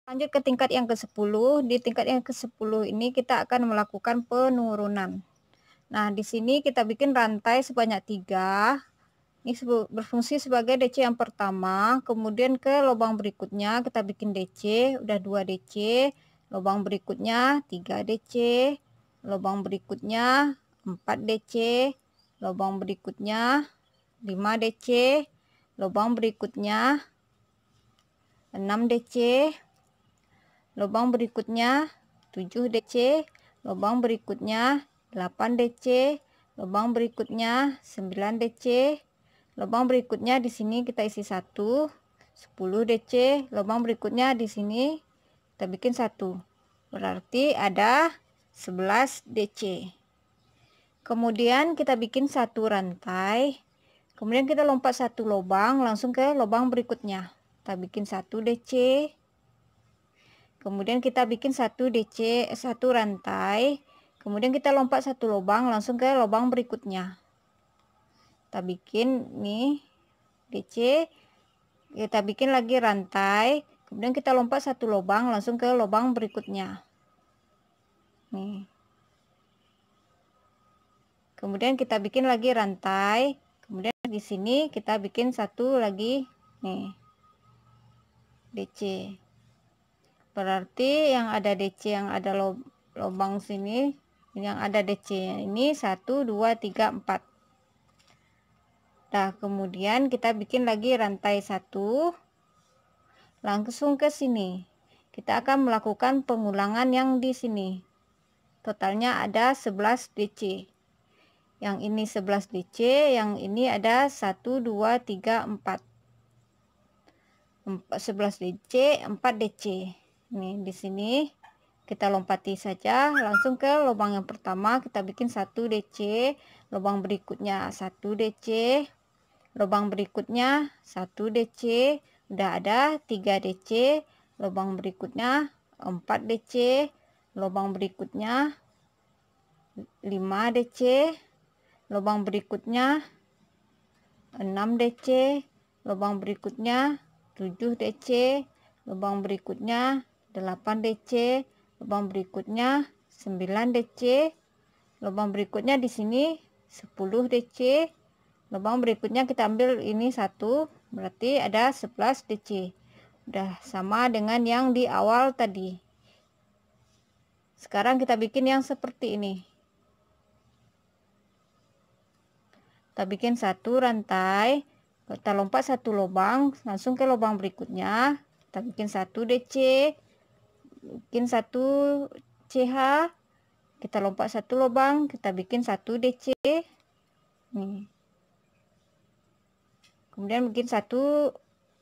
Lanjut ke tingkat yang ke-10. Di tingkat yang ke-10 ini kita akan melakukan penurunan. Nah, di sini kita bikin rantai sebanyak 3. Ini berfungsi sebagai DC yang pertama, kemudian ke lubang berikutnya kita bikin DC, udah 2 DC, lubang berikutnya 3 DC, lubang berikutnya 4 DC, lubang berikutnya 5 DC, lubang berikutnya 6 DC, lubang berikutnya 7 DC, lubang berikutnya 8 DC, lubang berikutnya 9 DC, lubang berikutnya di sini kita isi 1, 10 DC, lubang berikutnya di sini kita bikin 1. Berarti ada 11 DC. Kemudian kita bikin satu rantai. Kemudian kita lompat satu lubang langsung ke lubang berikutnya. Kita bikin 1 DC. Kemudian kita bikin 1 DC, satu rantai. Kemudian kita lompat satu lubang langsung ke lubang berikutnya. Kita bikin nih DC, kita bikin lagi rantai, kemudian kita lompat satu lubang langsung ke lubang berikutnya. Nih. Kemudian kita bikin lagi rantai, kemudian di sini kita bikin satu lagi nih DC. Berarti yang ada DC, yang ada lubang sini, yang ada DC ini 1 2 3 4. Nah, kemudian kita bikin lagi rantai 1 langsung ke sini. Kita akan melakukan pengulangan yang di sini. Totalnya ada 11 DC. Yang ini 11 DC, yang ini ada 1 2 3 4. 11 DC, 4 DC. Nih di sini kita lompati saja langsung ke lubang yang pertama, kita bikin 1 DC, lubang berikutnya 1 DC. Lubang berikutnya 1 DC, udah ada 3 DC, lubang berikutnya 4 DC, lubang berikutnya 5 DC, lubang berikutnya 6 DC, lubang berikutnya 7 DC, lubang berikutnya 8 DC, lubang berikutnya 9 DC, lubang berikutnya di sini 10 DC. Lubang berikutnya kita ambil ini 1, berarti ada 11 DC. Udah sama dengan yang di awal tadi. Sekarang kita bikin yang seperti ini. Kita bikin satu rantai, kita lompat satu lubang langsung ke lubang berikutnya. Kita bikin 1 DC, bikin 1 CH, kita lompat satu lubang, kita bikin 1 DC. Nih. Kemudian bikin satu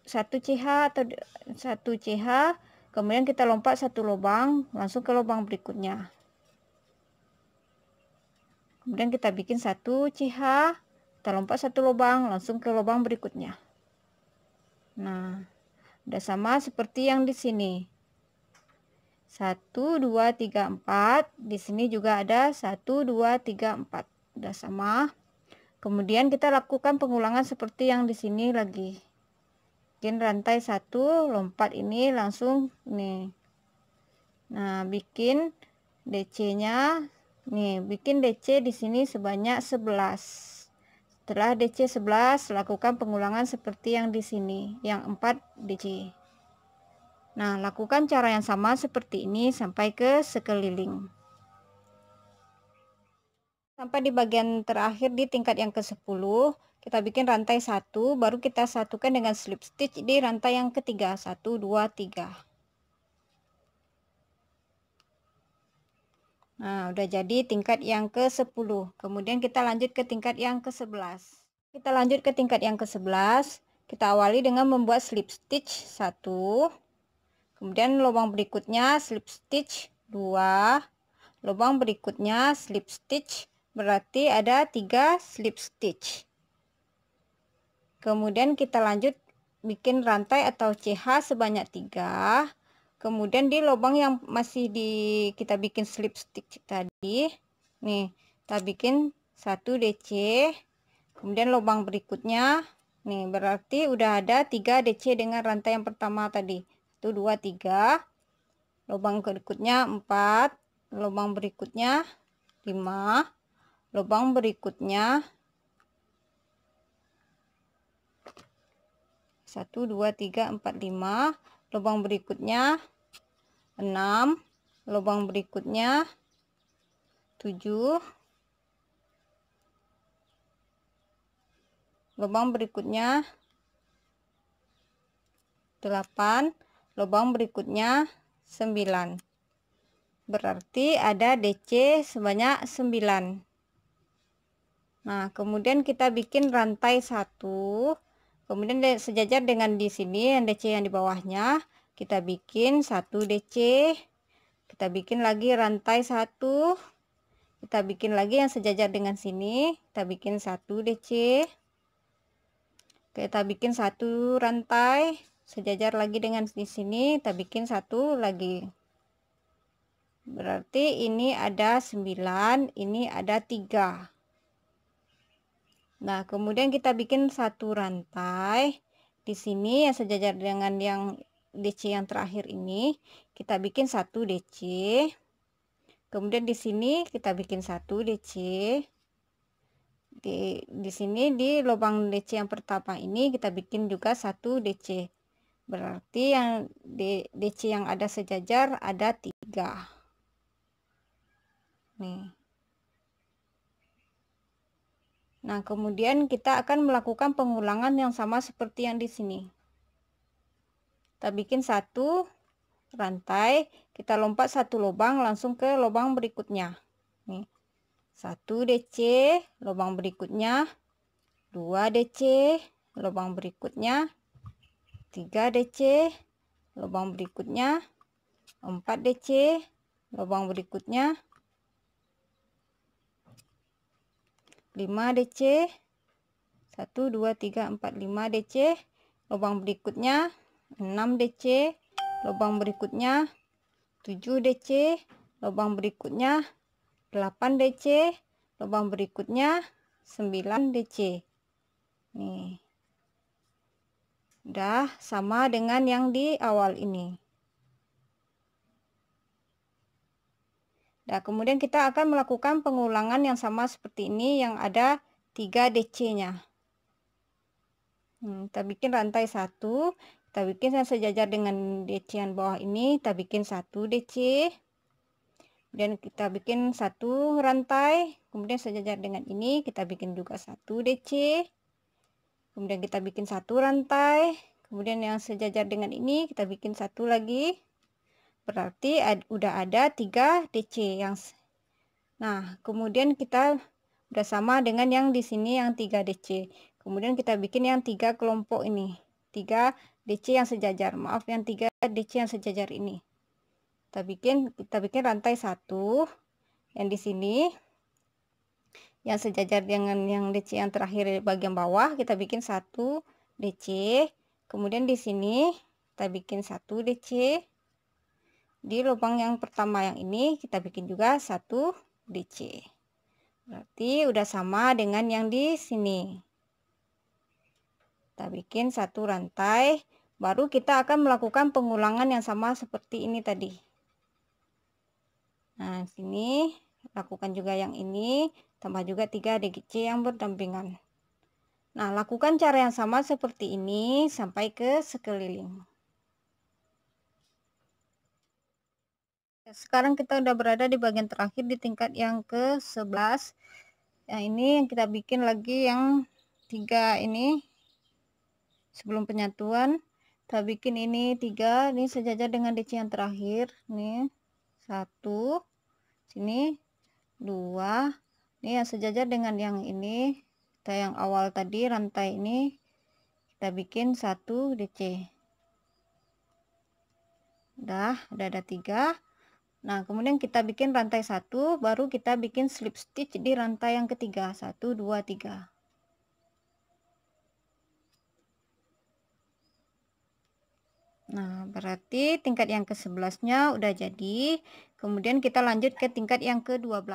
CH atau 1 CH, kemudian kita lompat satu lubang langsung ke lubang berikutnya. Kemudian kita bikin 1 CH, kita lompat satu lubang langsung ke lubang berikutnya. Nah, udah sama seperti yang di sini. 1 2 3 4, di sini juga ada 1 2 3 4. Udah sama. Kemudian kita lakukan pengulangan seperti yang di sini lagi. Bikin rantai 1, lompat ini langsung nih. Nah, bikin DC-nya nih, bikin DC di sini sebanyak 11. Setelah DC 11, lakukan pengulangan seperti yang di sini, yang 4 DC. Nah, lakukan cara yang sama seperti ini sampai ke sekeliling. Sampai di bagian terakhir di tingkat yang ke-10, kita bikin rantai 1, baru kita satukan dengan slip stitch di rantai yang ketiga, 1 2 3. Nah, udah jadi tingkat yang ke-10. Kemudian kita lanjut ke tingkat yang ke-11. Kita lanjut ke tingkat yang ke-11. Kita awali dengan membuat slip stitch 1. Kemudian lubang berikutnya slip stitch 2. Lubang berikutnya slip stitch, berarti ada 3 slip stitch. Kemudian kita lanjut bikin rantai atau CH sebanyak 3. Kemudian di lubang yang masih kita bikin slip stitch tadi, nih kita bikin 1 DC. Kemudian lubang berikutnya nih, berarti udah ada 3 DC dengan rantai yang pertama tadi, 1 2 3. lubang berikutnya 4, lubang berikutnya 5, lubang berikutnya 1, 2, 3, 4, 5, lubang berikutnya 6, lubang berikutnya 7, lubang berikutnya 8, lubang berikutnya 9. Berarti ada DC sebanyak 9. Nah, kemudian kita bikin rantai 1. Kemudian sejajar dengan di sini yang DC yang di bawahnya, kita bikin 1 DC. Kita bikin lagi rantai 1. Kita bikin lagi yang sejajar dengan sini, kita bikin 1 DC. Kita bikin 1 rantai sejajar lagi dengan di sini, kita bikin 1 lagi. Berarti ini ada 9, ini ada 3. Nah, kemudian kita bikin 1 rantai di sini yang sejajar dengan yang DC yang terakhir ini, kita bikin 1 DC. Kemudian di sini kita bikin 1 DC. Di sini di lubang DC yang pertama ini kita bikin juga 1 DC. Berarti yang DC yang ada sejajar ada 3. Nih. Nah, kemudian kita akan melakukan pengulangan yang sama seperti yang di sini. Kita bikin 1 rantai, kita lompat 1 lubang langsung ke lubang berikutnya. Nih. 1 DC, lubang berikutnya 2 DC, lubang berikutnya 3 DC, lubang berikutnya 4 DC, lubang berikutnya 5 DC, 1, 2, 3, 4, 5 DC, lubang berikutnya 6 DC, lubang berikutnya 7 DC, lubang berikutnya 8 DC, lubang berikutnya 9 DC. Nih. Udah sama dengan yang di awal ini. Nah, kemudian kita akan melakukan pengulangan yang sama seperti ini yang ada 3 DC-nya. Kita bikin rantai 1, kita bikin yang sejajar dengan DC yang bawah ini, kita bikin 1 DC. Kemudian kita bikin 1 rantai, kemudian sejajar dengan ini kita bikin juga 1 DC. Kemudian kita bikin 1 rantai, kemudian yang sejajar dengan ini kita bikin 1 lagi. Berarti udah ada 3 DC yang. Nah, kemudian kita udah sama dengan yang di sini yang 3 DC. Kemudian kita bikin yang 3 kelompok ini. 3 DC yang sejajar. Maaf, yang 3 DC yang sejajar ini. Kita bikin rantai 1 yang di sini. Yang sejajar dengan yang DC yang terakhir bagian bawah, kita bikin 1 DC. Kemudian di sini kita bikin 1 DC. Di lubang yang pertama yang ini kita bikin juga 1 DC. Berarti udah sama dengan yang di sini. Kita bikin 1 rantai, baru kita akan melakukan pengulangan yang sama seperti ini tadi. Nah, sini lakukan juga yang ini, tambah juga 3 DC yang berdampingan. Nah, lakukan cara yang sama seperti ini sampai ke sekeliling. Sekarang kita udah berada di bagian terakhir di tingkat yang ke-11. Nah, ini yang kita bikin lagi yang 3 ini sebelum penyatuan. Kita bikin ini 3, ini sejajar dengan DC yang terakhir. Nih 1, sini 2, ini yang sejajar dengan yang ini. Kita yang awal tadi rantai ini kita bikin 1 DC. Udah ada 3. Nah, kemudian kita bikin rantai 1, baru kita bikin slip stitch di rantai yang ketiga. 1, 2, 3. Nah, berarti tingkat yang ke-11-nya udah jadi. Kemudian kita lanjut ke tingkat yang ke-12.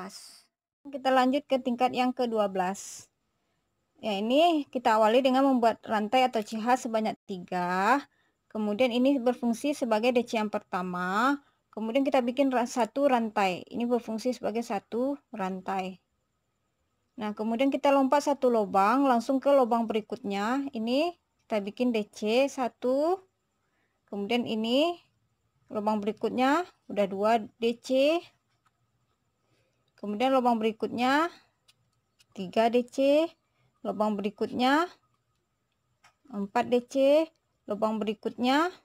Kita lanjut ke tingkat yang ke-12. Ya, ini kita awali dengan membuat rantai atau CH sebanyak 3. Kemudian ini berfungsi sebagai DC yang pertama. kemudian kita bikin satu rantai. Ini berfungsi sebagai satu rantai. Nah, kemudian kita lompat satu lubang langsung ke lubang berikutnya. Ini kita bikin DC 1. Kemudian ini lubang berikutnya udah 2 DC. Kemudian lubang berikutnya 3 DC. Lubang berikutnya 4 DC. Lubang berikutnya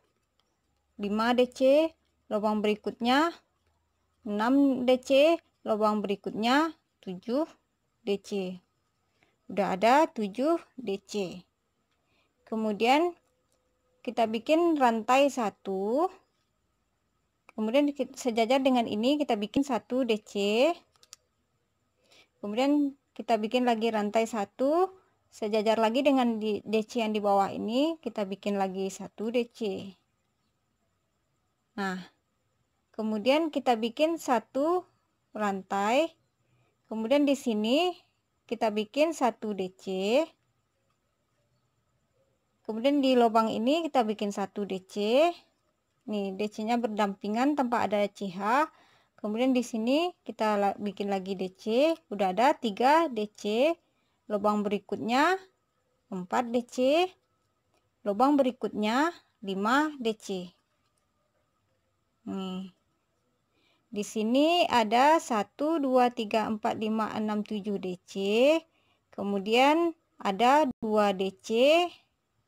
5 DC. Lubang berikutnya 6 DC. Lubang berikutnya 7 DC. Udah ada 7 DC. Kemudian kita bikin rantai 1. Kemudian sejajar dengan ini kita bikin 1 DC. Kemudian kita bikin lagi rantai 1. Sejajar lagi dengan DC yang di bawah ini, kita bikin lagi 1 DC. Nah, kemudian kita bikin 1 rantai. Kemudian di sini kita bikin 1 DC. Kemudian di lubang ini kita bikin 1 DC. Nih, DC-nya berdampingan tanpa ada CH. Kemudian di sini kita bikin lagi DC. Udah ada 3 DC. Lubang berikutnya 4 DC. Lubang berikutnya 5 DC. Nih. Di sini ada 1 2 3 4 5 6 7 DC. Kemudian ada 2 DC.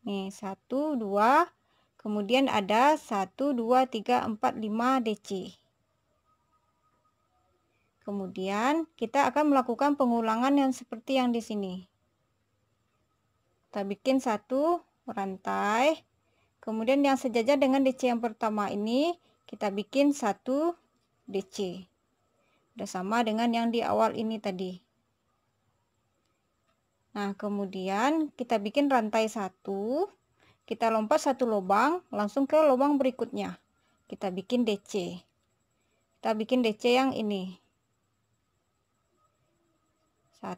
Nih, 1 2. Kemudian ada 1 2 3 4 5 DC. Kemudian kita akan melakukan pengulangan yang seperti yang di sini. Kita bikin 1 rantai. Kemudian yang sejajar dengan DC yang pertama ini kita bikin 1 DC. Udah sama dengan yang di awal ini tadi. Nah, kemudian kita bikin rantai 1. Kita lompat satu lubang langsung ke lubang berikutnya. Kita bikin DC. Kita bikin DC yang ini. 1.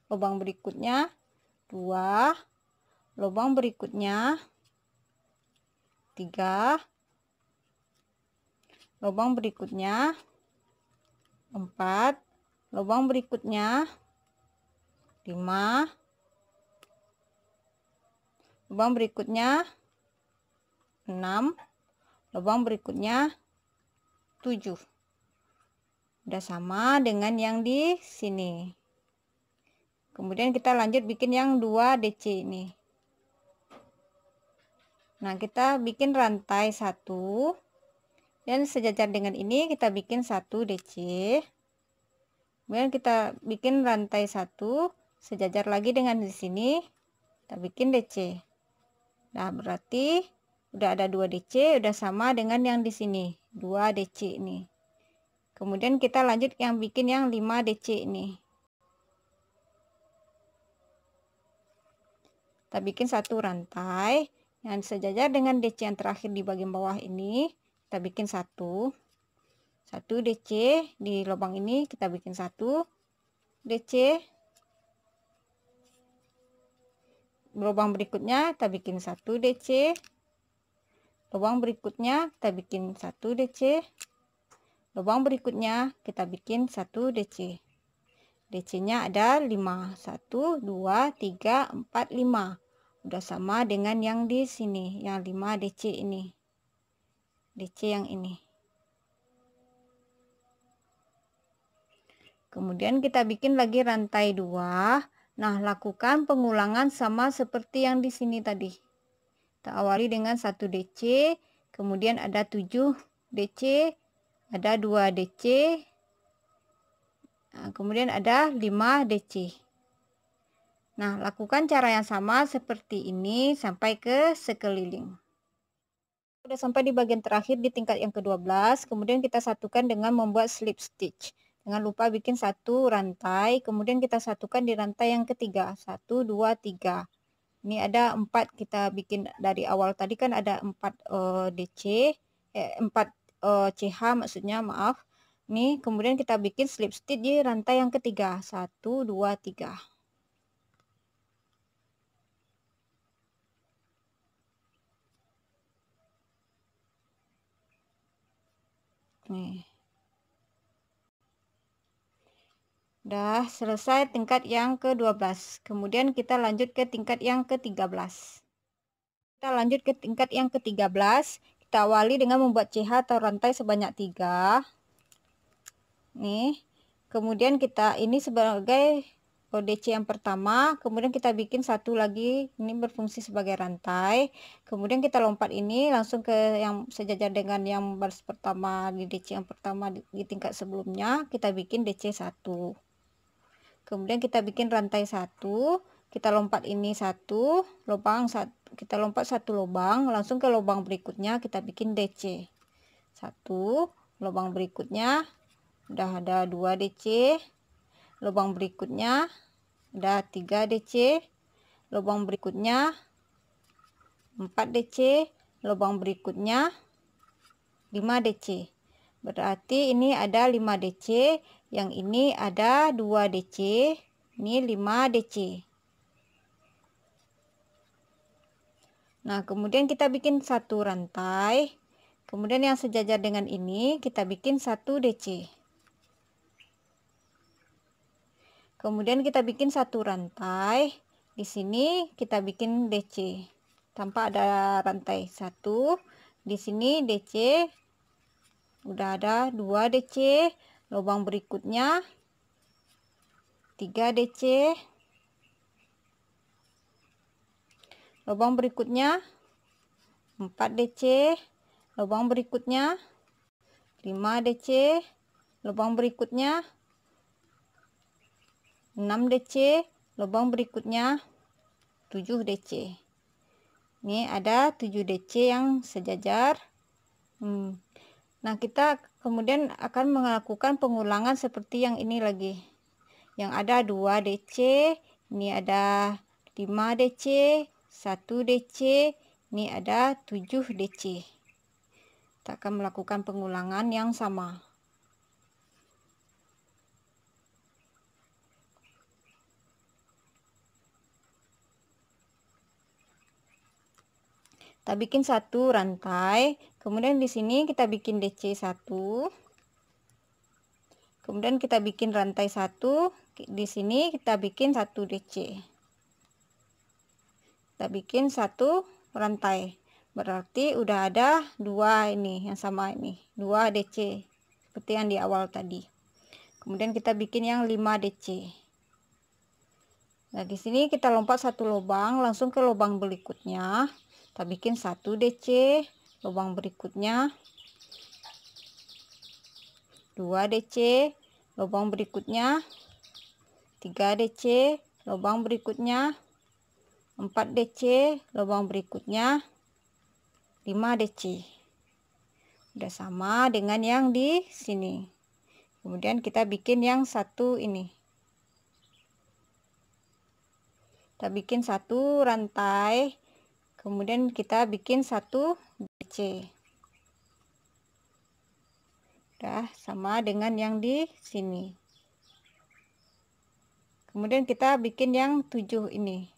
Lubang berikutnya 2. Lubang berikutnya 3. Lubang berikutnya 4. Lubang berikutnya 5. Lubang berikutnya 6. Lubang berikutnya 7. Udah sama dengan yang di sini. Kemudian kita lanjut bikin yang 2 DC ini. Nah, kita bikin rantai 1. Dan sejajar dengan ini kita bikin 1 DC. Kemudian kita bikin rantai 1 sejajar lagi dengan di sini. Kita bikin DC. Nah, berarti udah ada 2 DC, udah sama dengan yang di sini, 2 DC ini. Kemudian kita lanjut yang bikin yang 5 DC ini. Kita bikin 1 rantai yang sejajar dengan DC yang terakhir di bagian bawah ini. Kita bikin 1 DC di lubang ini, kita bikin 1 DC. Lubang berikutnya kita bikin 1 DC. Lubang berikutnya kita bikin 1 DC. Lubang berikutnya kita bikin 1 DC. DC-nya ada 5. 1 2 3 4 5. Udah sama dengan yang di sini, yang 5 DC ini. DC yang ini. Kemudian kita bikin lagi rantai 2. Nah, lakukan pengulangan sama seperti yang di sini tadi. Kita awali dengan 1 DC, kemudian ada 7 DC, ada 2 DC, nah, kemudian ada 5 DC. Nah, lakukan cara yang sama seperti ini sampai ke sekeliling. Sudah sampai di bagian terakhir di tingkat yang ke-12, kemudian kita satukan dengan membuat slip stitch. Jangan lupa bikin 1 rantai, kemudian kita satukan di rantai yang ketiga. 1 2 3. Ini ada 4 kita bikin dari awal tadi kan ada 4 DC, 4 CH maksudnya, maaf. Nih, kemudian kita bikin slip stitch di rantai yang ketiga. 1 2 3. Nih. Udah selesai tingkat yang ke-12. Kemudian kita lanjut ke tingkat yang ke-13. Kita lanjut ke tingkat yang ke-13. Kita awali dengan membuat CH atau rantai sebanyak 3. Nih. Kemudian kita ini sebagai DC yang pertama, kemudian kita bikin satu lagi, ini berfungsi sebagai rantai. Kemudian kita lompat ini langsung ke yang sejajar dengan yang baris pertama di DC yang pertama di tingkat sebelumnya, kita bikin DC 1. Kemudian kita bikin rantai 1, kita lompat ini satu lubang, kita lompat satu lubang, langsung ke lubang berikutnya kita bikin DC 1, lubang berikutnya udah ada 2 DC, lubang berikutnya ada 3 DC, lubang berikutnya 4 DC, lubang berikutnya 5 DC. Berarti ini ada 5 DC, yang ini ada 2 DC, ini 5 DC. Nah, kemudian kita bikin satu rantai. Kemudian yang sejajar dengan ini kita bikin 1 DC. Kemudian kita bikin satu rantai. Di sini kita bikin DC tanpa ada rantai 1. Di sini DC udah ada 2 DC, lubang berikutnya 3 DC, lubang berikutnya 4 DC, lubang berikutnya 5 DC, lubang berikutnya 6 DC, lubang berikutnya 7 DC. Ini ada 7 DC yang sejajar. Nah, kita kemudian akan melakukan pengulangan seperti yang ini lagi. Yang ada 2 DC, ini ada 5 DC, 1 DC, ini ada 7 DC. Kita akan melakukan pengulangan yang sama. Kita bikin satu rantai, kemudian di sini kita bikin DC 1. Kemudian kita bikin rantai 1, di sini kita bikin 1 DC. Kita bikin satu rantai. Berarti udah ada 2 ini yang sama ini, 2 DC seperti yang di awal tadi. Kemudian kita bikin yang 5 DC. Nah, di sini kita lompat satu lubang langsung ke lubang berikutnya. Kita bikin 1 DC, lubang berikutnya 2 DC, lubang berikutnya 3 DC, lubang berikutnya 4 DC, lubang berikutnya 5 DC. Udah sama dengan yang di sini. Kemudian kita bikin yang satu ini. Kita bikin satu rantai, kemudian kita bikin 1 DC. Udah sama dengan yang di sini. Kemudian kita bikin yang 7 ini.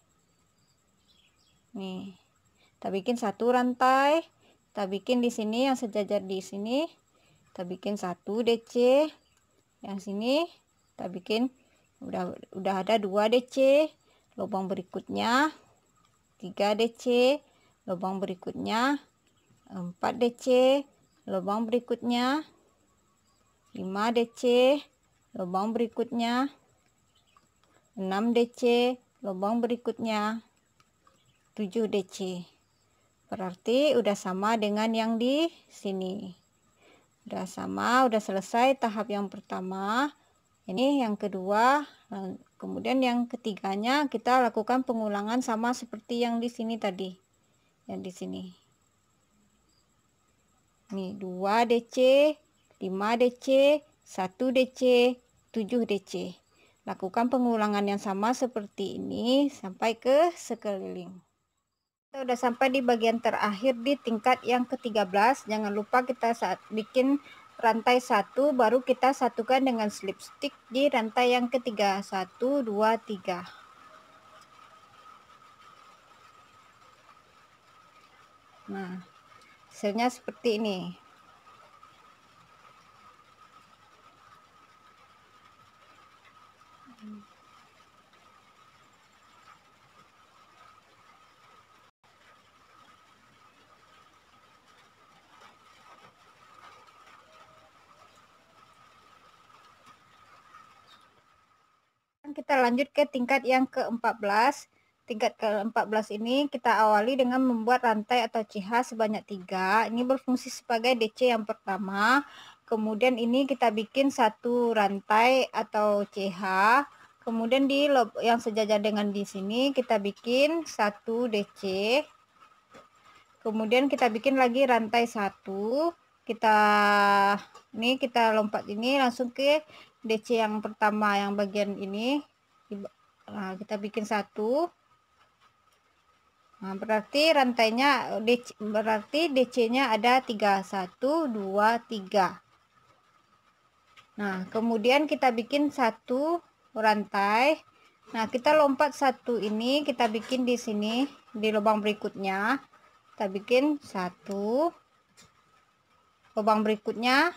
Nih, kita bikin satu rantai, kita bikin di sini yang sejajar di sini, kita bikin 1 DC. Yang sini kita bikin udah ada 2 DC, lubang berikutnya 3 DC, lubang berikutnya 4 DC, lubang berikutnya 5 DC, lubang berikutnya 6 DC, lubang berikutnya 7 DC. Berarti udah sama dengan yang di sini. Udah sama, udah selesai tahap yang pertama. Ini yang kedua, kemudian yang ketiganya kita lakukan pengulangan sama seperti yang di sini tadi. Yang di sini. Nih 2 DC, 5 DC, 1 DC, 7 DC. Lakukan pengulangan yang sama seperti ini sampai ke sekeliling. Kita udah sampai di bagian terakhir di tingkat yang ke-13. Jangan lupa kita saat bikin rantai 1 baru kita satukan dengan slip stick di rantai yang ketiga. 1 2 3. Nah, hasilnya seperti ini. Kita lanjut ke tingkat yang ke-14. Tingkat ke-14 ini kita awali dengan membuat rantai atau CH sebanyak 3. Ini berfungsi sebagai DC yang pertama. Kemudian ini kita bikin satu rantai atau CH. Kemudian di yang sejajar dengan di sini kita bikin satu DC. Kemudian kita bikin lagi rantai 1. Kita lompat ini langsung ke DC yang pertama yang bagian ini. Nah, kita bikin 1. Nah, berarti rantainya DC-nya ada 3. 1 2 3. Nah, kemudian kita bikin satu rantai. Nah, kita lompat satu ini, kita bikin di sini di lubang berikutnya. Kita bikin 1. Lubang berikutnya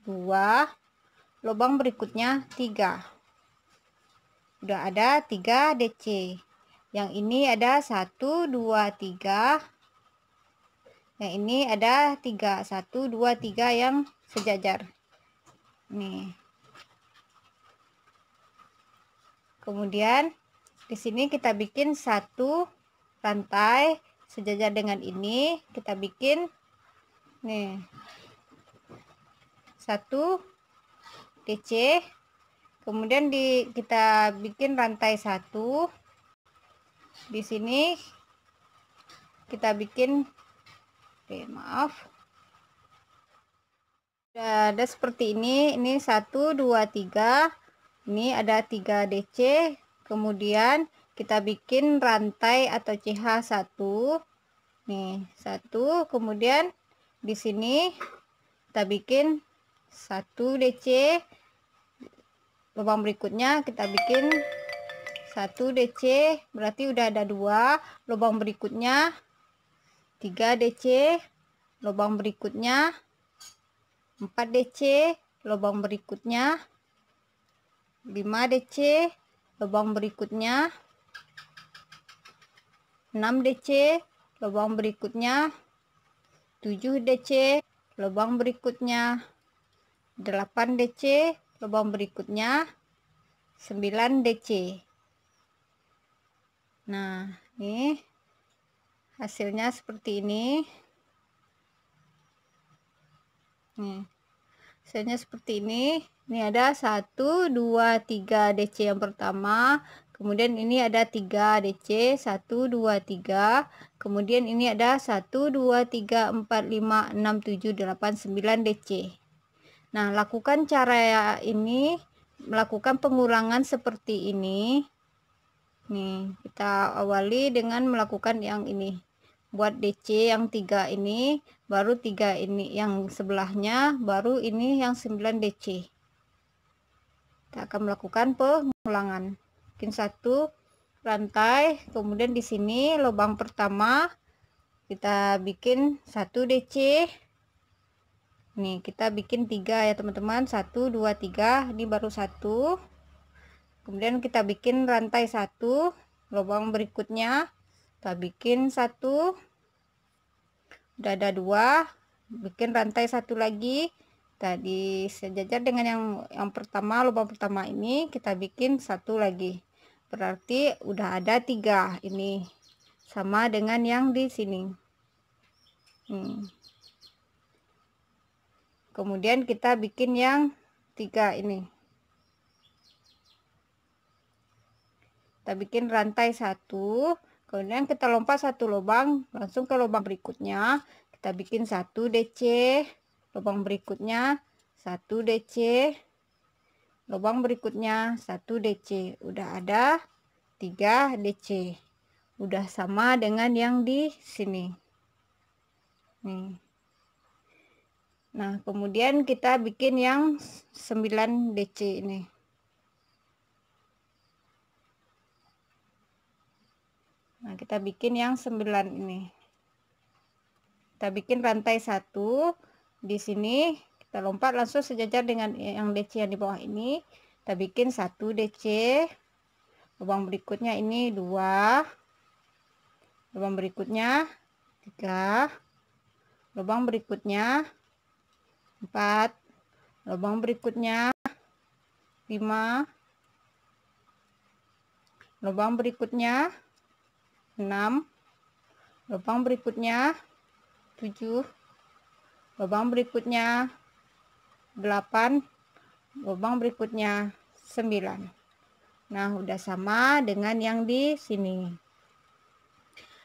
2. Lubang berikutnya 3. Udah ada 3 DC. Yang ini ada 1 2 3. Yang ini ada 3. 1 2 3 yang sejajar. Nih. Kemudian di sini kita bikin satu rantai sejajar dengan ini. Kita bikin nih 1 DC. Kemudian kita bikin rantai 1. Di sini kita bikin ada seperti ini 1 2 3. Ini ada 3 DC. Kemudian kita bikin rantai atau CH 1 nih 1. Kemudian di sini kita bikin 1 DC. Lubang berikutnya kita bikin 1 DC, berarti udah ada 2. Lubang berikutnya 3 DC. Lubang berikutnya 4 DC. Lubang berikutnya 5 DC. Lubang berikutnya 6 DC. Lubang berikutnya 7 DC. Lubang berikutnya 8 DC. Lubang berikutnya 9 DC. Nah, ini hasilnya seperti ini. Nih, hasilnya seperti ini. Ini ada 1 2 3 DC yang pertama. Kemudian ini ada 3 DC. 1 2 3. Kemudian ini ada 1 2 3 4 5 6 7 8 9 DC. Nah, lakukan cara ini, melakukan pengulangan seperti ini. Nih, kita awali dengan melakukan yang ini. Buat DC yang 3 ini, baru 3 ini yang sebelahnya, baru ini yang 9 DC. Kita akan melakukan pengulangan. Bikin satu rantai, kemudian di sini lubang pertama kita bikin 1 DC. Nih, kita bikin 3 ya, teman-teman. 1 2 3, ini baru 1. Kemudian kita bikin rantai 1. Lubang berikutnya kita bikin 1. Udah ada 2. Bikin rantai 1 lagi. Tadi sejajar dengan yang pertama, lubang pertama ini kita bikin 1 lagi. Berarti udah ada 3 ini. Sama dengan yang di sini. Kemudian kita bikin yang 3 ini. Kita bikin rantai 1, kemudian kita lompat 1 lubang langsung ke lubang berikutnya. Kita bikin 1 DC. Lubang berikutnya 1 DC. Lubang berikutnya 1 DC. Udah ada 3 DC. Udah sama dengan yang di sini. Nih. Nah, kemudian kita bikin yang 9 DC ini. Nah, kita bikin yang 9 ini. Kita bikin rantai 1. Di sini kita lompat langsung sejajar dengan yang DC yang di bawah ini. Kita bikin 1 DC. Lubang berikutnya ini 2. Lubang berikutnya 3. Lubang berikutnya 4. Lubang berikutnya 5. lubang berikutnya 6, lubang berikutnya 7, lubang berikutnya 8, lubang berikutnya 9. Nah, udah sama dengan yang di sini.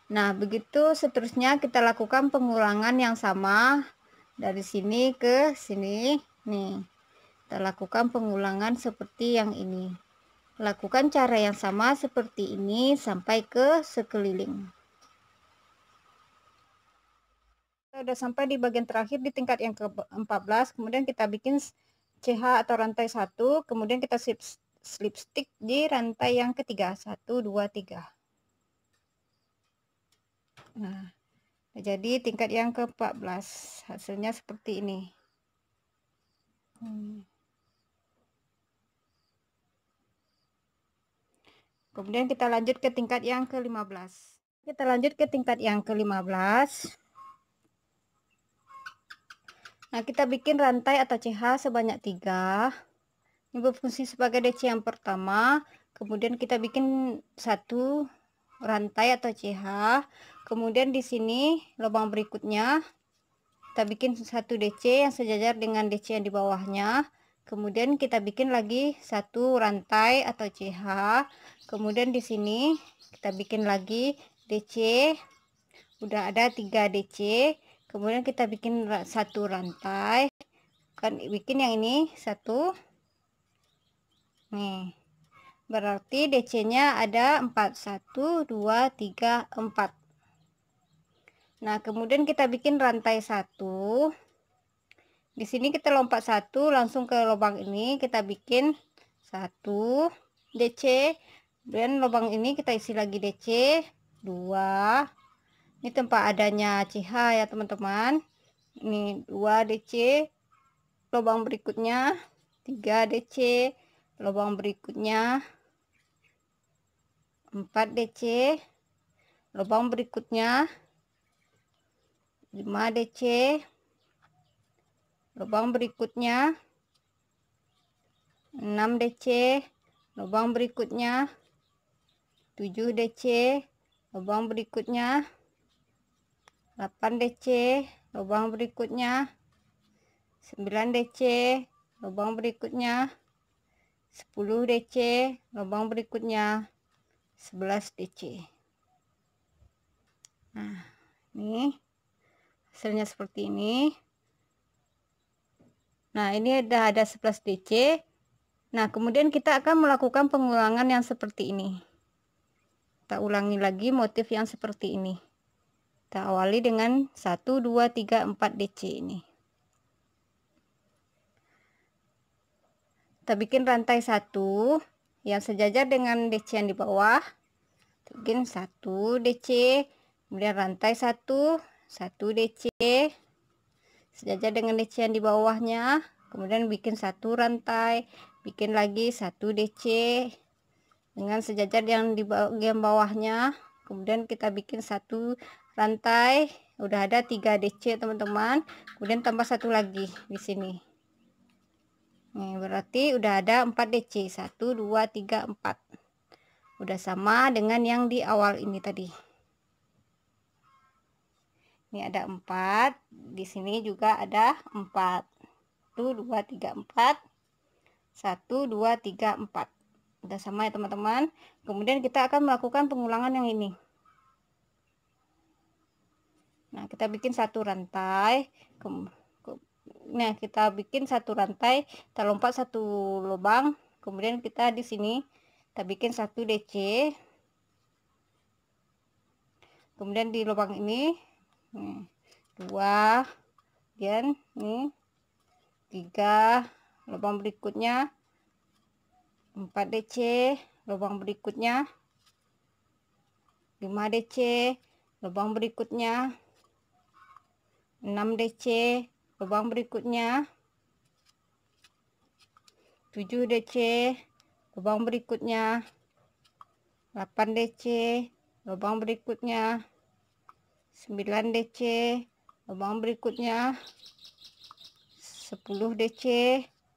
Nah, begitu seterusnya kita lakukan pengulangan yang sama dari sini ke sini. Nih, kita lakukan pengulangan seperti yang ini. Lakukan cara yang sama seperti ini sampai ke sekeliling. Kita udah sampai di bagian terakhir di tingkat yang ke-14. Kemudian kita bikin CH atau rantai 1. Kemudian kita slip stick di rantai yang ketiga. 1, 2, 3. Nah, jadi tingkat yang ke-14 hasilnya seperti ini. Kemudian kita lanjut ke tingkat yang ke-15. Kita lanjut ke tingkat yang ke-15. Nah, kita bikin rantai atau CH sebanyak 3. Ini berfungsi sebagai DC yang pertama. Kemudian kita bikin satu rantai atau CH. Kemudian di sini lubang berikutnya kita bikin satu DC yang sejajar dengan DC yang di bawahnya. Kemudian kita bikin lagi satu rantai atau CH. Kemudian di sini kita bikin lagi DC. Udah ada 3 DC. Kemudian kita bikin satu rantai. Kan bikin yang ini satu. Nih. Berarti DC-nya ada 4. 1, 2, 3, 4. Nah, kemudian kita bikin rantai 1. Di sini kita lompat 1 langsung ke lubang ini, kita bikin 1 DC. Dan lubang ini kita isi lagi DC 2. Ini tempat adanya CH ya, teman-teman. Ini 2 DC. Lubang berikutnya 3 DC. Lubang berikutnya 4 DC, lubang berikutnya 5 DC, lubang berikutnya 6 DC, lubang berikutnya 7 DC, lubang berikutnya 8 DC, lubang berikutnya 9 DC, lubang berikutnya 10 DC, lubang berikutnya 11 DC. Nah, ini hasilnya seperti ini. Nah, ini udah ada 11 DC. Nah, kemudian kita akan melakukan pengulangan yang seperti ini. Kita ulangi lagi motif yang seperti ini. Kita awali dengan 1, 2, 3, 4 DC ini. Kita bikin rantai 1 yang sejajar dengan DC yang di bawah. Bikin 1 DC, kemudian rantai 1 DC sejajar dengan DC yang di bawahnya, kemudian bikin satu rantai, bikin lagi 1 DC dengan sejajar yang di bagian bawahnya, kemudian kita bikin satu rantai. Udah ada 3 DC, teman-teman. Kemudian tambah satu lagi di sini. Nih, berarti udah ada 4 DC. 1, 2, 3, 4. Udah sama dengan yang di awal ini tadi. Ini ada 4. Di sini juga ada 4. 1, 2, 3, 4. 1, 2, 3, 4. Udah sama ya, teman-teman. Kemudian kita akan melakukan pengulangan yang ini. Nah, kita bikin satu rantai. Nah, kita bikin satu rantai, kita lompat satu lubang. Kemudian kita di sini kita bikin 1 DC. Kemudian di lubang ini 2, kemudian nih 3, lubang berikutnya 4 DC, lubang berikutnya 5 DC, lubang berikutnya 6 DC, lubang berikutnya 7 DC, lubang berikutnya 8 DC, lubang berikutnya 9 DC, lubang berikutnya 10 DC,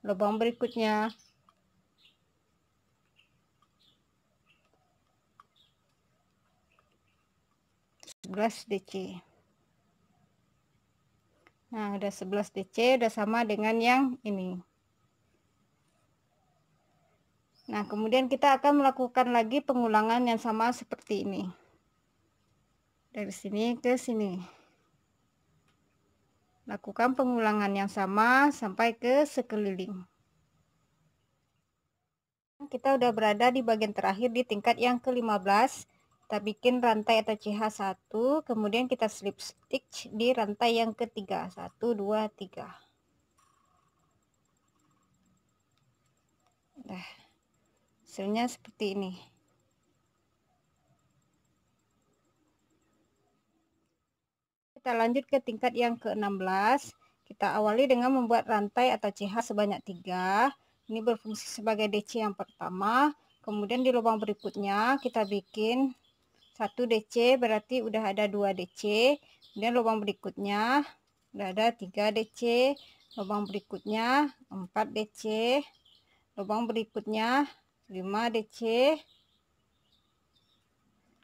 lubang berikutnya 11 DC. Nah, udah 11 DC, udah sama dengan yang ini. Nah, kemudian kita akan melakukan lagi pengulangan yang sama seperti ini. Dari sini ke sini. Lakukan pengulangan yang sama sampai ke sekeliling. Kita udah berada di bagian terakhir di tingkat yang ke-15. Kita bikin rantai atau CH1, kemudian kita slip stitch di rantai yang ketiga. 1, 2, 3. Nah, hasilnya seperti ini. Kita lanjut ke tingkat yang ke-16. Kita awali dengan membuat rantai atau CH sebanyak 3. Ini berfungsi sebagai DC yang pertama. Kemudian di lubang berikutnya kita bikin 1 DC, berarti udah ada 2 DC. Kemudian lubang berikutnya udah ada 3 DC. Lubang berikutnya 4 DC. Lubang berikutnya 5 DC.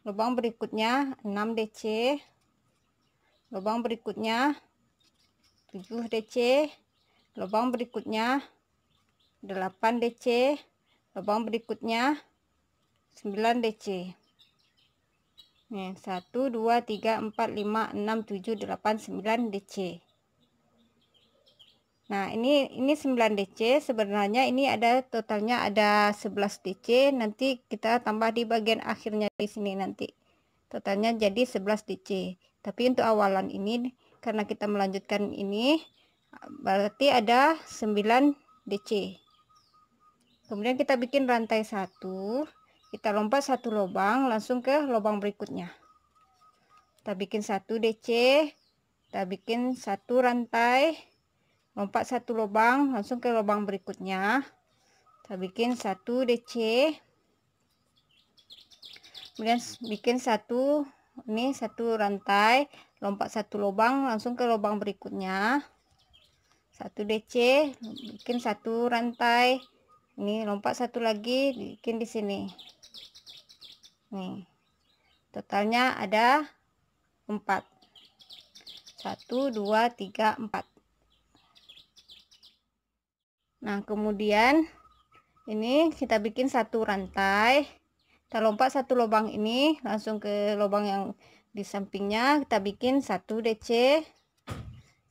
Lubang berikutnya 6 DC. Lubang berikutnya 7 DC. Lubang berikutnya 8 DC. Lubang berikutnya 9 DC. Nih, 1, 2, 3, 4, 5, 6, 7, 8, 9 DC. Nah, ini 9 DC. Sebenarnya ini ada totalnya ada 11 DC. Nanti kita tambah di bagian akhirnya di sini nanti. Totalnya jadi 11 DC. Tapi untuk awalan ini karena kita melanjutkan ini berarti ada 9 DC. Kemudian kita bikin rantai 1. Kita lompat 1 lubang langsung ke lubang berikutnya. Kita bikin 1 DC, kita bikin 1 rantai, lompat 1 lubang langsung ke lubang berikutnya. Kita bikin 1 DC, kemudian bikin 1 ini 1 rantai, lompat 1 lubang langsung ke lubang berikutnya. 1 DC, bikin 1 rantai, ini lompat 1 lagi, bikin di sini. Nih, totalnya ada 4. 1, 2, 3, 4. Nah, kemudian ini kita bikin 1 rantai. Kita lompat 1 lubang ini langsung ke lubang yang di sampingnya. Kita bikin 1 DC.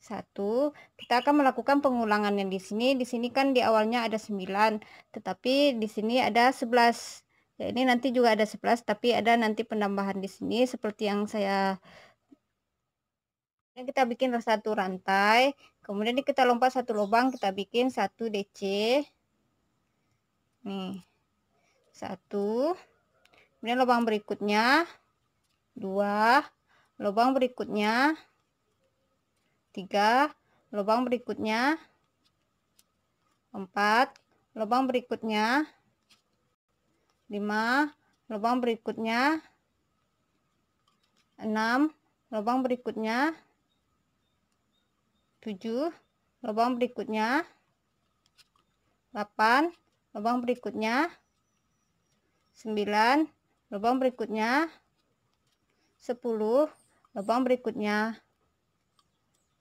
1. Kita akan melakukan pengulangan yang di sini. Di sini kan di awalnya ada 9, tetapi di sini ada 11. Ya, ini nanti juga ada 11, tapi ada nanti penambahan di sini seperti yang saya. Kita bikin 1 rantai, kemudian kita lompat 1 lubang, kita bikin 1 DC. Nih, 1. Kemudian lubang berikutnya 2, lubang berikutnya 3, lubang berikutnya 4, lubang berikutnya 5, lubang berikutnya 6, lubang berikutnya 7, lubang berikutnya 8, lubang berikutnya 9, lubang berikutnya 10, lubang berikutnya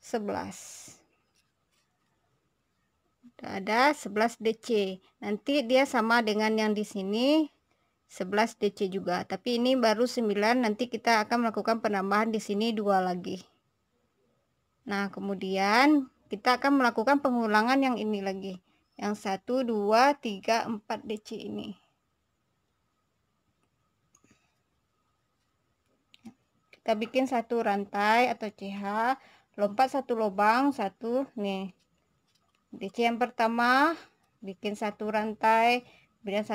11. Udah ada 11 DC. Nanti dia sama dengan yang di sini 11 DC juga, tapi ini baru 9. Nanti kita akan melakukan penambahan di sini 2 lagi. Nah, kemudian kita akan melakukan pengulangan yang ini lagi, yang 1, 2, 3, 4 DC ini. Kita bikin 1 rantai atau CH, lompat 1 lubang, 1 nih. DC yang pertama bikin 1 rantai, kemudian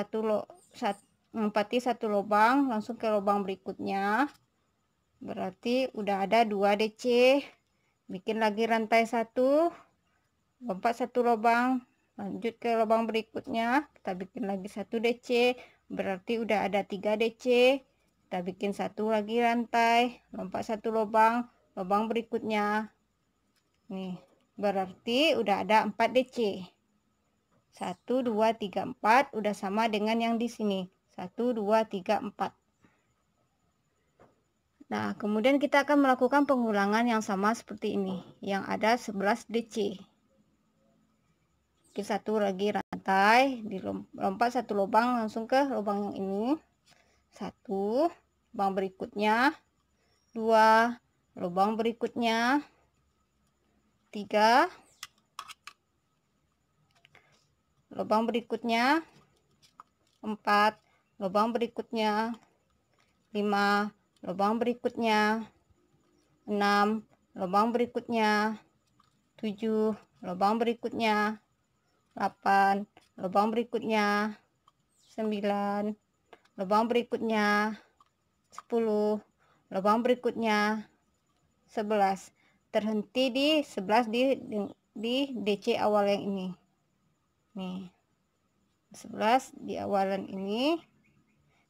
lompati 1 lubang langsung ke lubang berikutnya. Berarti udah ada 2 DC. Bikin lagi rantai 1, lompat 1 lubang, lanjut ke lubang berikutnya, kita bikin lagi 1 DC, berarti udah ada 3 DC. Kita bikin 1 lagi rantai, lompat 1 lubang, lubang berikutnya. Nih, berarti udah ada 4 DC. 1, 2, 3, 4 udah sama dengan yang di sini. 1, 2, 3, 4. Nah, kemudian kita akan melakukan pengulangan yang sama seperti ini, yang ada 11 DC. Oke, satu lagi rantai, dilompat satu lubang langsung ke lubang yang ini. Satu, lubang berikutnya, dua, lubang berikutnya, tiga, lubang berikutnya, empat, lubang berikutnya, lima, lubang berikutnya, enam, lubang berikutnya, tujuh, lubang berikutnya, 8, lubang berikutnya, 9, lubang berikutnya, 10, lubang berikutnya, 11. Terhenti di 11 di DC awal yang ini. Nih. 11 di awalan ini.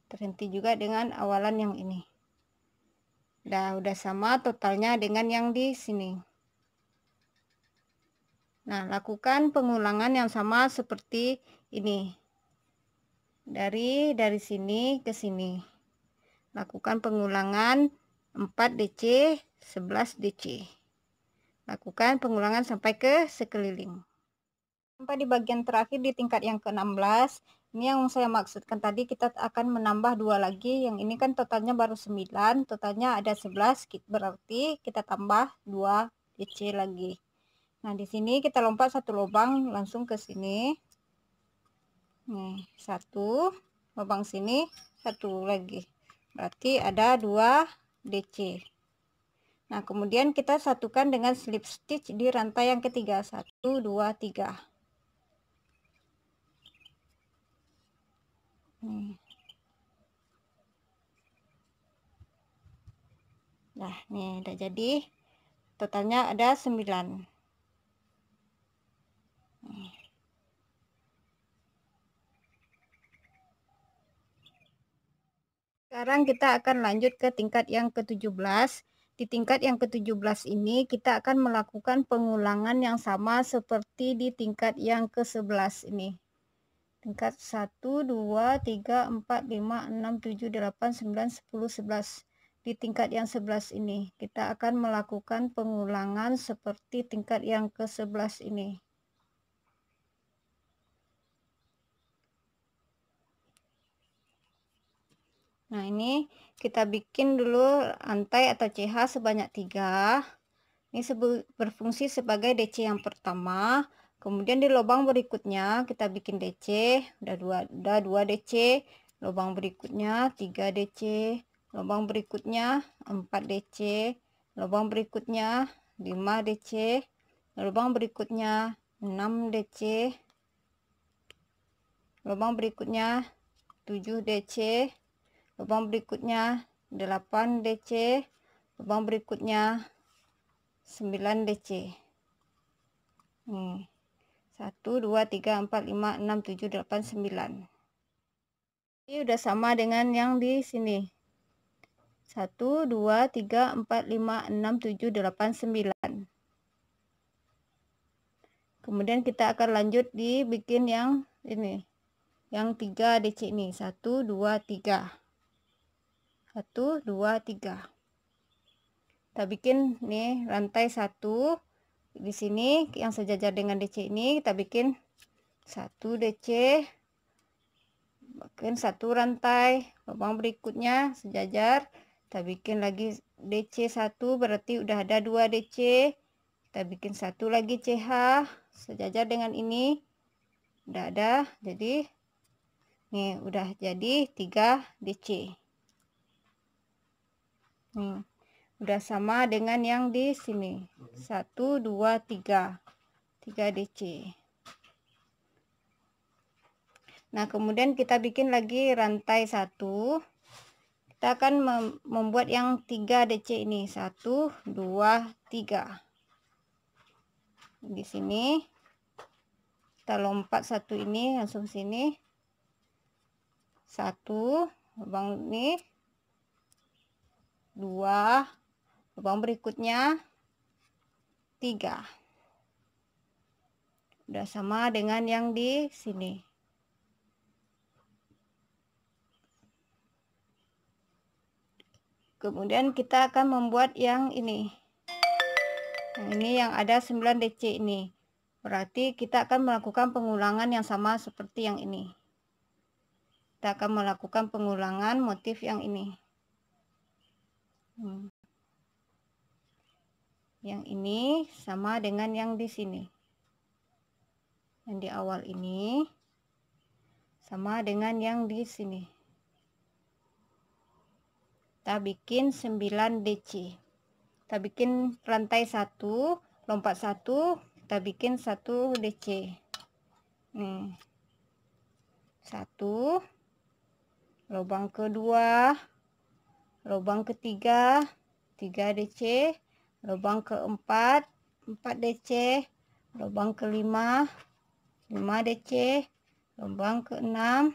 Terhenti juga dengan awalan yang ini. Udah sama totalnya dengan yang di sini. Nah, lakukan pengulangan yang sama seperti ini. Dari sini ke sini. Lakukan pengulangan 4 DC, 11 DC. Lakukan pengulangan sampai ke sekeliling. Sampai di bagian terakhir di tingkat yang ke-16. Ini yang saya maksudkan tadi, kita akan menambah 2 lagi. Yang ini kan totalnya baru 9, totalnya ada 11, berarti kita tambah 2 DC lagi. Nah, di sini kita lompat satu lubang langsung ke sini. Nih, satu lubang sini, satu lagi. Berarti ada 2 DC. Nah, kemudian kita satukan dengan slip stitch di rantai yang ketiga. 1, 2, 3. Nah, nih udah jadi. Totalnya ada 9. Sekarang kita akan lanjut ke tingkat yang ke-17. Di tingkat yang ke-17 ini kita akan melakukan pengulangan yang sama seperti di tingkat yang ke-11 ini. Tingkat 1, 2, 3, 4, 5, 6, 7, 8, 9, 10, 11. Di tingkat yang 11 ini kita akan melakukan pengulangan seperti tingkat yang ke-11 ini. Nah, ini kita bikin dulu rantai atau CH sebanyak 3. Ini berfungsi sebagai DC yang pertama. Kemudian di lubang berikutnya kita bikin DC, udah 2 DC. Lubang berikutnya 3 DC. Lubang berikutnya 4 DC. Lubang berikutnya 5 DC. Lubang berikutnya 6 DC. Lubang berikutnya 7 DC. Lubang berikutnya 8 DC, lubang berikutnya 9 DC. Nih, 1, 2, 3, 4, 5, 6, 7, 8, 9. Ini udah sama dengan yang di sini. 1, 2, 3, 4, 5, 6, 7, 8, 9. Kemudian kita akan lanjut dibikin yang ini. Yang 3 DC ini. 1, 2, 3. 1, 2, 3. Kita bikin nih rantai 1 di sini yang sejajar dengan DC ini. Kita bikin 1 DC, bikin 1 rantai. Lubang berikutnya sejajar, kita bikin lagi DC 1, berarti udah ada 2 DC. Kita bikin 1 lagi CH sejajar dengan ini, udah ada. Jadi nih udah jadi 3 DC. Nih, udah sama dengan yang di sini. 1, 2, 3. 3 DC. Nah, kemudian kita bikin lagi rantai 1. Kita akan membuat yang 3 DC ini. 1, 2, 3. Di sini kita lompat satu ini langsung sini. 1 lubang ini. 2 lubang berikutnya 3. Udah sama dengan yang di sini. Kemudian kita akan membuat yang ini. Yang ini yang ada 9 DC ini. Berarti kita akan melakukan pengulangan yang sama seperti yang ini. Kita akan melakukan pengulangan motif yang ini. Yang ini sama dengan yang di sini. Yang di awal ini sama dengan yang di sini. Kita bikin 9 DC. Kita bikin rantai 1, lompat 1, kita bikin 1 DC. Nih. 1, lubang kedua, lubang ketiga, 3 DC, lubang keempat, 4 DC, lubang kelima, 5 DC, lubang keenam,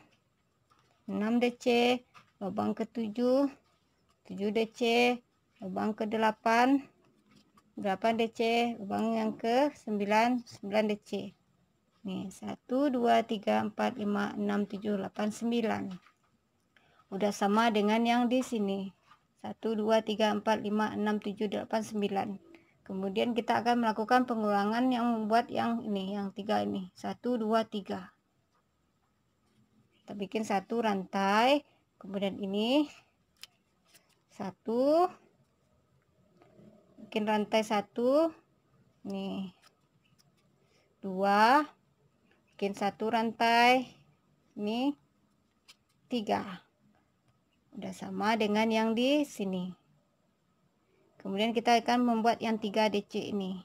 6 DC, lubang ketujuh, 7 DC, lubang ke-8, 8 DC, lubang yang ke-9, 9 DC. Nih, 1, 2, 3, 4, 5, 6, 7, 8, 9. Udah sama dengan yang di sini. 1, 2, 3, 4, 5, 6, 7, 8, 9. Kemudian kita akan melakukan pengulangan yang membuat yang ini, yang 3 ini. 1, 2, 3. Kita bikin 1 rantai. Kemudian ini 1, bikin rantai 1, nih 2, bikin 1 rantai, ini 3, udah sama dengan yang di sini. Kemudian kita akan membuat yang 3 DC ini,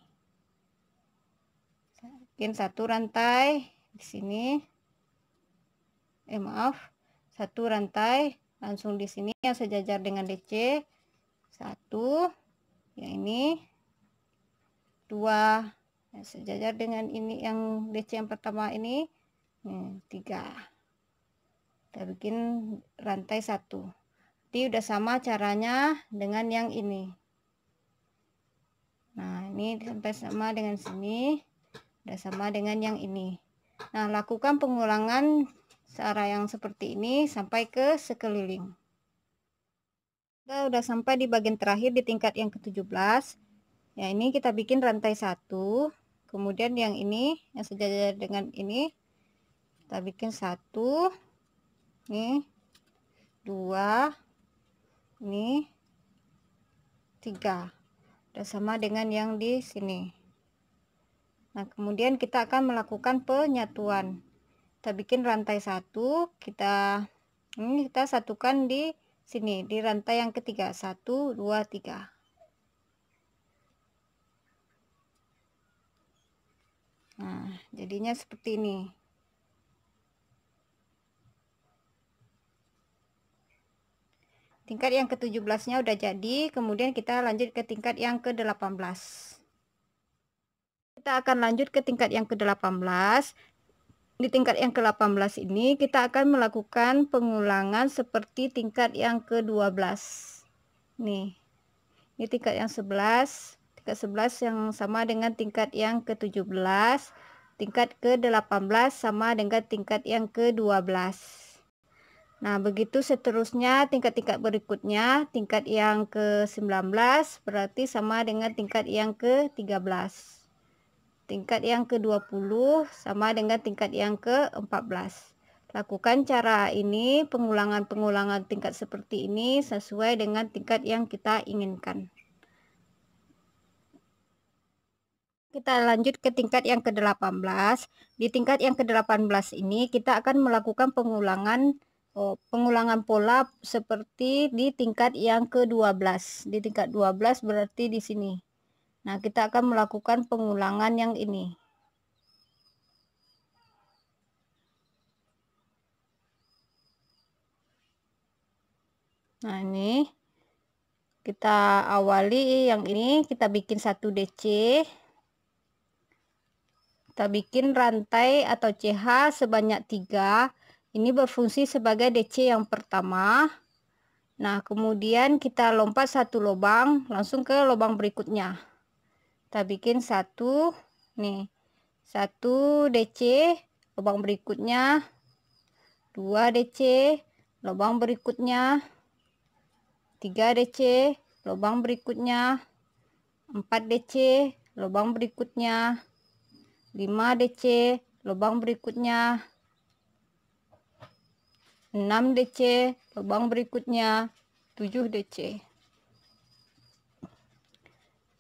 bikin 1 rantai di sini, maaf, 1 rantai langsung di sini yang sejajar dengan DC, 1, yang ini 2, yang sejajar dengan ini yang DC yang pertama ini, 3. Kita bikin rantai 1. Jadi udah sama caranya dengan yang ini. Nah, ini sampai sama dengan sini, udah sama dengan yang ini. Nah, lakukan pengulangan cara yang seperti ini sampai ke sekeliling. Kita udah sampai di bagian terakhir di tingkat yang ke-17. Ya, ini kita bikin rantai 1, kemudian yang ini yang sejajar dengan ini kita bikin 1, nih 2, ini 3, udah sama dengan yang di sini. Nah, kemudian kita akan melakukan penyatuan. Kita bikin rantai 1, kita satukan di sini di rantai yang ketiga. 1, 2, 3. Nah, jadinya seperti ini. Tingkat yang ke-17-nya udah jadi, kemudian kita lanjut ke tingkat yang ke-18. Kita akan lanjut ke tingkat yang ke-18. Di tingkat yang ke-18 ini kita akan melakukan pengulangan seperti tingkat yang ke-12. Nih. Ini tingkat yang 11, tingkat 11 yang sama dengan tingkat yang ke-17, tingkat ke-18 sama dengan tingkat yang ke-12. Nah, begitu seterusnya tingkat-tingkat berikutnya, tingkat yang ke-19 berarti sama dengan tingkat yang ke-13. Tingkat yang ke-20 sama dengan tingkat yang ke-14. Lakukan cara ini, pengulangan-pengulangan tingkat seperti ini sesuai dengan tingkat yang kita inginkan. Kita lanjut ke tingkat yang ke-18. Di tingkat yang ke-18 ini kita akan melakukan pengulangan pola seperti di tingkat yang ke-12. Di tingkat 12 berarti di sini. Nah, kita akan melakukan pengulangan yang ini. Nah, ini kita awali yang ini, kita bikin 1 DC. Kita bikin rantai atau CH sebanyak 3. Ini berfungsi sebagai DC yang pertama. Nah, kemudian kita lompat 1 lubang langsung ke lubang berikutnya. Kita bikin 1 nih. 1 DC, lubang berikutnya 2 DC, lubang berikutnya 3 DC, lubang berikutnya 4 DC, lubang berikutnya 5 DC, lubang berikutnya 6 DC, lubang berikutnya 7 DC.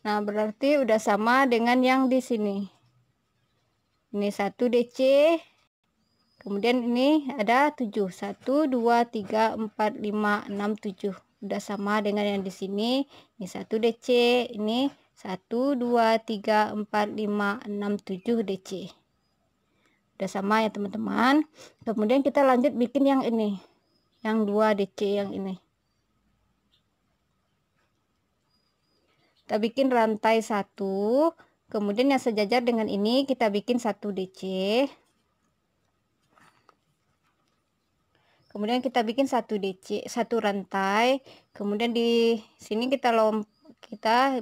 Nah, berarti udah sama dengan yang di sini. Ini 1 DC, kemudian ini ada 7. 1 2 3 4 5 6 7. Udah sama dengan yang di sini. Ini 1 DC, ini 1 2 3 4 5 6 7 DC. Udah sama ya teman-teman. Kemudian kita lanjut bikin yang ini. Yang 2 DC yang ini. Kita bikin rantai 1, kemudian yang sejajar dengan ini kita bikin 1 DC. Kemudian kita bikin 1 DC, 1 rantai. Kemudian di sini kita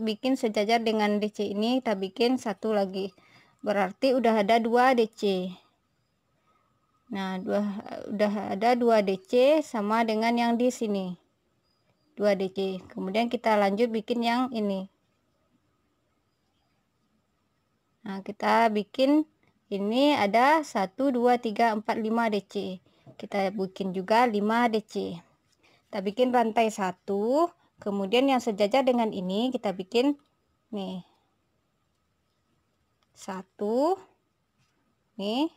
bikin sejajar dengan DC ini, kita bikin 1 lagi. Berarti udah ada 2 DC. Nah, udah ada 2 DC sama dengan yang di sini. 2 DC. Kemudian kita lanjut bikin yang ini. Nah, kita bikin ini ada 1 2 3 4 5 DC. Kita bikin juga 5 DC. Kita bikin rantai 1, kemudian yang sejajar dengan ini kita bikin nih 1 nih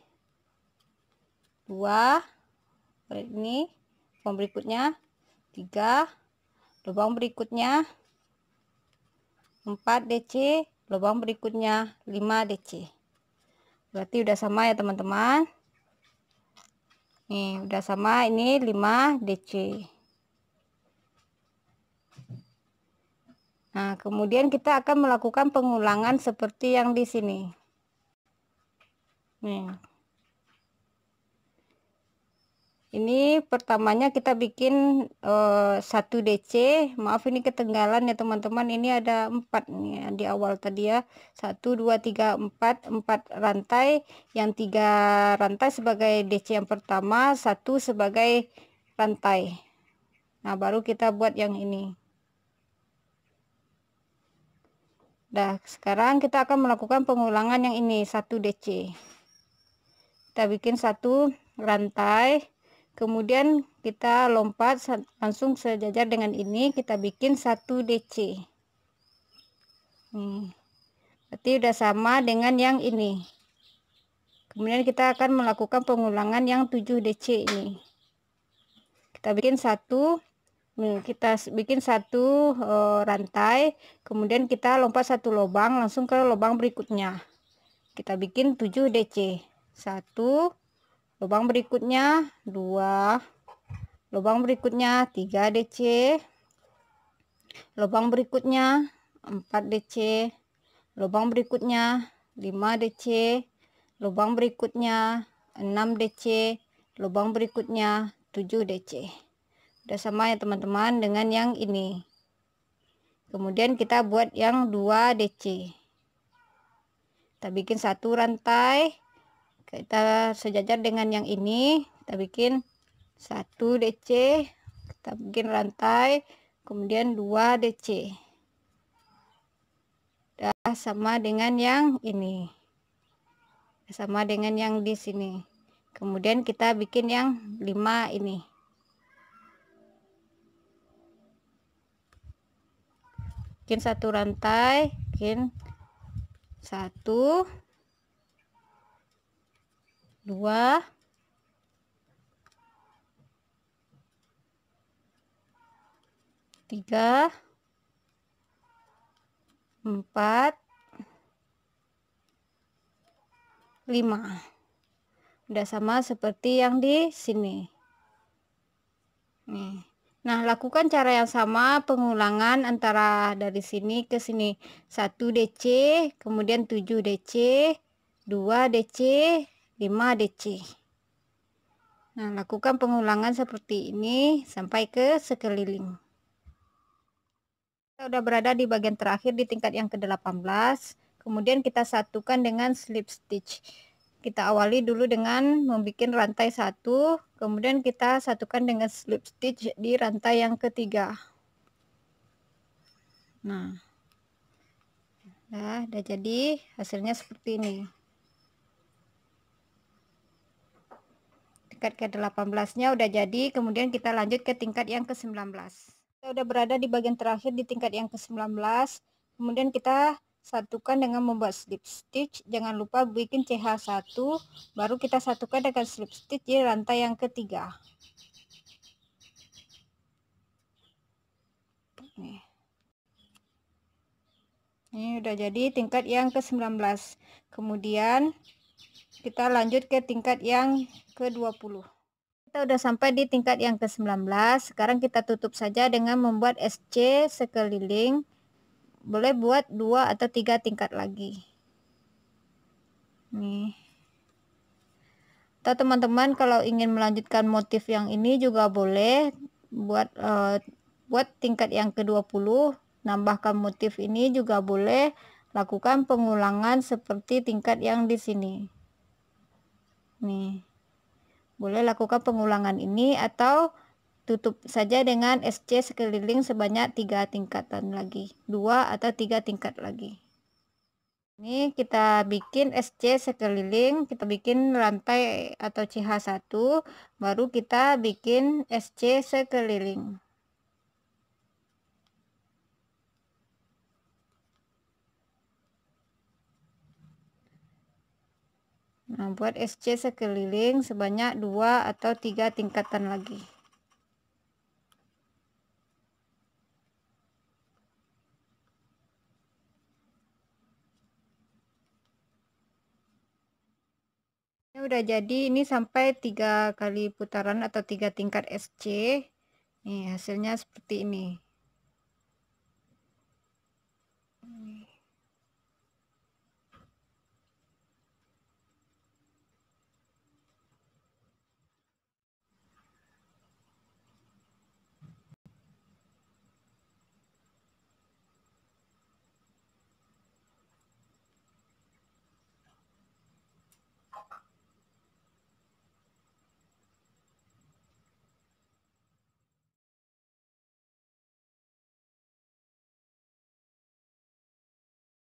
2 ini lubang berikutnya 3 lubang berikutnya 4 DC, lubang berikutnya 5 DC. Berarti udah sama ya teman-teman. Nih udah sama, ini 5 DC. Nah, kemudian kita akan melakukan pengulangan seperti yang di sini. Nih. Ini pertamanya kita bikin 1 DC. Maaf ini ketinggalan ya teman-teman. Ini ada 4 nih di awal tadi ya. 1 2 3 4 rantai. Yang 3 rantai sebagai DC yang pertama, 1 sebagai rantai. Nah, baru kita buat yang ini. Nah, sekarang kita akan melakukan pengulangan yang ini 1 DC. Kita bikin 1 rantai. Kemudian kita lompat langsung sejajar dengan ini, kita bikin 1 DC. Berarti udah sama dengan yang ini. Kemudian kita akan melakukan pengulangan yang 7 DC ini. Kita bikin 1 rantai, kemudian kita lompat 1 lubang langsung ke lubang berikutnya. Kita bikin 7 DC. 1 lubang berikutnya 2, lubang berikutnya 3 DC, lubang berikutnya 4 DC, lubang berikutnya 5 DC, lubang berikutnya 6 DC, lubang berikutnya 7 DC. Udah sama ya teman-teman dengan yang ini. Kemudian kita buat yang 2 DC. Kita bikin 1 rantai, kita sejajar dengan yang ini, kita bikin 1 DC, kita bikin rantai, kemudian 2 DC. Udah sama dengan yang ini, sama dengan yang di sini. Kemudian kita bikin yang 5 ini. Bikin 1 rantai, bikin 1 2 3 4 5. Udah sama seperti yang di sini. Nih. Nah, lakukan cara yang sama pengulangan antara dari sini ke sini. 1 DC, kemudian 7 DC, 2 DC, 5 DC. Nah, lakukan pengulangan seperti ini sampai ke sekeliling. Kita udah berada di bagian terakhir di tingkat yang ke-18. Kemudian kita satukan dengan slip stitch. Kita awali dulu dengan membuat rantai 1, kemudian kita satukan dengan slip stitch di rantai yang ketiga. Nah, udah jadi hasilnya seperti ini. Tingkat ke-18-nya udah jadi, kemudian kita lanjut ke tingkat yang ke-19. Kita udah berada di bagian terakhir di tingkat yang ke-19. Kemudian kita satukan dengan membuat slip stitch. Jangan lupa bikin CH1, baru kita satukan dengan slip stitch di rantai yang ketiga. Nih. Ini udah jadi tingkat yang ke-19. Kemudian kita lanjut ke tingkat yang ke-20. Kita udah sampai di tingkat yang ke-19. Sekarang kita tutup saja dengan membuat SC sekeliling. Boleh buat 2 atau 3 tingkat lagi. Nih. Atau teman-teman kalau ingin melanjutkan motif yang ini juga boleh buat tingkat yang ke-20, nambahkan motif ini juga boleh, lakukan pengulangan seperti tingkat yang di sini. Nih. Boleh lakukan pengulangan ini atau tutup saja dengan SC sekeliling sebanyak 3 tingkatan lagi, 2 atau 3 tingkat lagi. Ini kita bikin SC sekeliling, kita bikin rantai atau CH1, baru kita bikin SC sekeliling. Nah, buat SC sekeliling sebanyak 2 atau 3 tingkatan lagi. Ini udah jadi, ini sampai 3 kali putaran atau 3 tingkat SC. Nih, hasilnya seperti ini.